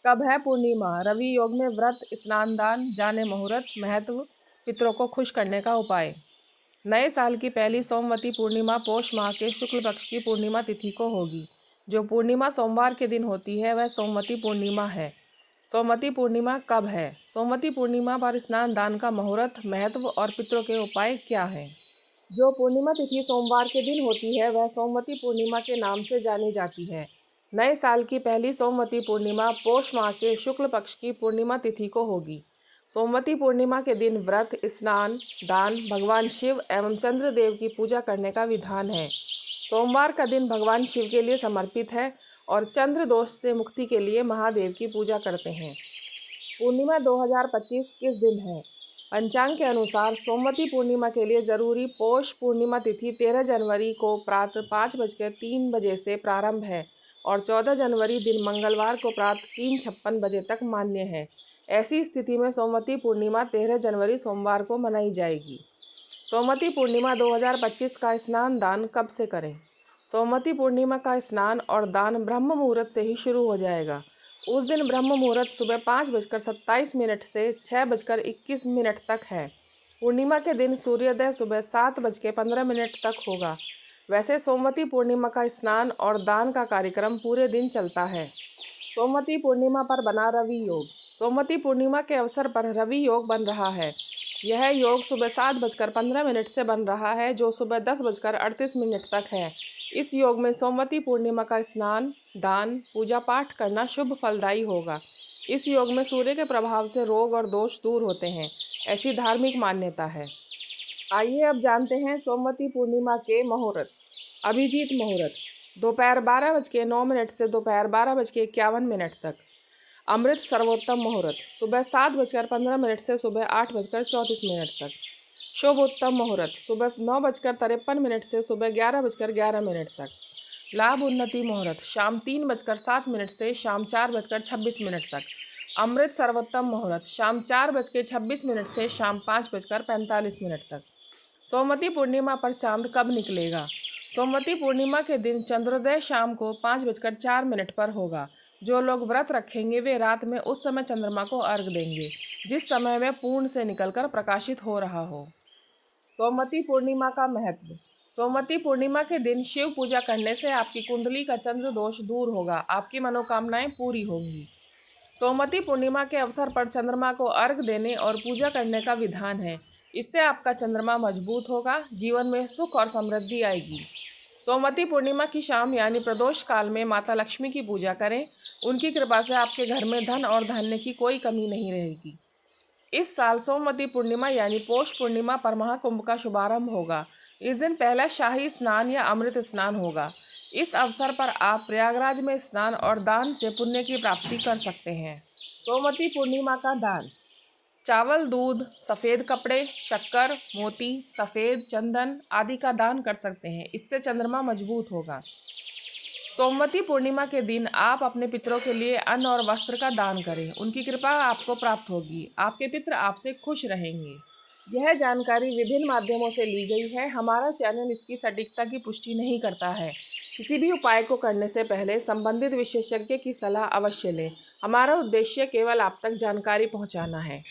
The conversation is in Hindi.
कब है पूर्णिमा? रवि योग में व्रत, स्नान, दान, जाने मुहूर्त, महत्व, पितरों को खुश करने का उपाय। नए साल की पहली सोमवती पूर्णिमा पौष माह के शुक्ल पक्ष की पूर्णिमा तिथि को होगी। जो पूर्णिमा सोमवार के दिन होती है वह सोमवती पूर्णिमा है। सोमवती पूर्णिमा कब है? सोमवती पूर्णिमा पर स्नान, दान का मुहूर्त, महत्व और पितरों के उपाय क्या हैं? जो पूर्णिमा तिथि सोमवार के दिन होती है वह सोमवती पूर्णिमा के नाम से जानी जाती है। नए साल की पहली सोमवती पूर्णिमा पौष माह के शुक्ल पक्ष की पूर्णिमा तिथि को होगी। सोमवती पूर्णिमा के दिन व्रत, स्नान, दान, भगवान शिव एवं चंद्रदेव की पूजा करने का विधान है। सोमवार का दिन भगवान शिव के लिए समर्पित है और चंद्र दोष से मुक्ति के लिए महादेव की पूजा करते हैं। पूर्णिमा 2025 किस दिन है? पंचांग के अनुसार सोमवती पूर्णिमा के लिए जरूरी पौष पूर्णिमा तिथि 13 जनवरी को प्रातः 5:03 से प्रारंभ है और 14 जनवरी दिन मंगलवार को प्रातः 3:56 बजे तक मान्य है। ऐसी स्थिति में सोमवती पूर्णिमा 13 जनवरी सोमवार को मनाई जाएगी। सोमवती पूर्णिमा 2025 का स्नान दान कब से करें? सोमवती पूर्णिमा का स्नान और दान ब्रह्म मुहूर्त से ही शुरू हो जाएगा। उस दिन ब्रह्म मुहूर्त सुबह 5:27 से 6:21 तक है। पूर्णिमा के दिन सूर्योदय सुबह 7:15 तक होगा। वैसे सोमवती पूर्णिमा का स्नान और दान का कार्यक्रम पूरे दिन चलता है। सोमवती पूर्णिमा पर बना रवि योग। सोमवती पूर्णिमा के अवसर पर रवि योग बन रहा है। यह योग सुबह 7:15 से बन रहा है जो सुबह 10:38 तक है। इस योग में सोमवती पूर्णिमा का स्नान, दान, पूजा पाठ करना शुभ फलदायी होगा। इस योग में सूर्य के प्रभाव से रोग और दोष दूर होते हैं, ऐसी धार्मिक मान्यता है। आइए अब जानते हैं सोमवती पूर्णिमा के मुहूर्त। अभिजीत मुहूर्त दोपहर 12:09 से दोपहर 12:51 तक। अमृत सर्वोत्तम मुहूर्त सुबह 7:15 से सुबह 8:34 तक। शुभ उत्तम मुहूर्त सुबह 9:53 से सुबह 11:11 तक। लाभ उन्नति मुहूर्त शाम 3:07 से शाम 4:26 तक। अमृत सर्वोत्तम मुहूर्त शाम 4:26 से शाम 5:45 तक। सोमवती पूर्णिमा पर चांद कब निकलेगा? सोमवती पूर्णिमा के दिन चंद्रोदय शाम को 5:04 पर होगा। जो लोग व्रत रखेंगे वे रात में उस समय चंद्रमा को अर्घ देंगे जिस समय वह पूर्ण से निकलकर प्रकाशित हो रहा हो। सोमवती पूर्णिमा का महत्व। सोमवती पूर्णिमा के दिन शिव पूजा करने से आपकी कुंडली का चंद्र दोष दूर होगा, आपकी मनोकामनाएं पूरी होंगी। सोमवती पूर्णिमा के अवसर पर चंद्रमा को अर्घ देने और पूजा करने का विधान है। इससे आपका चंद्रमा मजबूत होगा, जीवन में सुख और समृद्धि आएगी। सोमवती पूर्णिमा की शाम यानी प्रदोष काल में माता लक्ष्मी की पूजा करें। उनकी कृपा से आपके घर में धन और धान्य की कोई कमी नहीं रहेगी। इस साल सोमवती पूर्णिमा यानी पौष पूर्णिमा पर महाकुंभ का शुभारंभ होगा। इस दिन पहला शाही स्नान या अमृत स्नान होगा। इस अवसर पर आप प्रयागराज में स्नान और दान से पुण्य की प्राप्ति कर सकते हैं। सोमवती पूर्णिमा का दान। चावल, दूध, सफ़ेद कपड़े, शक्कर, मोती, सफ़ेद चंदन आदि का दान कर सकते हैं। इससे चंद्रमा मजबूत होगा। सोमवती पूर्णिमा के दिन आप अपने पितरों के लिए अन्न और वस्त्र का दान करें। उनकी कृपा आपको प्राप्त होगी। आपके पितर आपसे खुश रहेंगे। यह जानकारी विभिन्न माध्यमों से ली गई है। हमारा चैनल इसकी सटीकता की पुष्टि नहीं करता है। किसी भी उपाय को करने से पहले संबंधित विशेषज्ञ की सलाह अवश्य लें। हमारा उद्देश्य केवल आप तक जानकारी पहुंचाना है।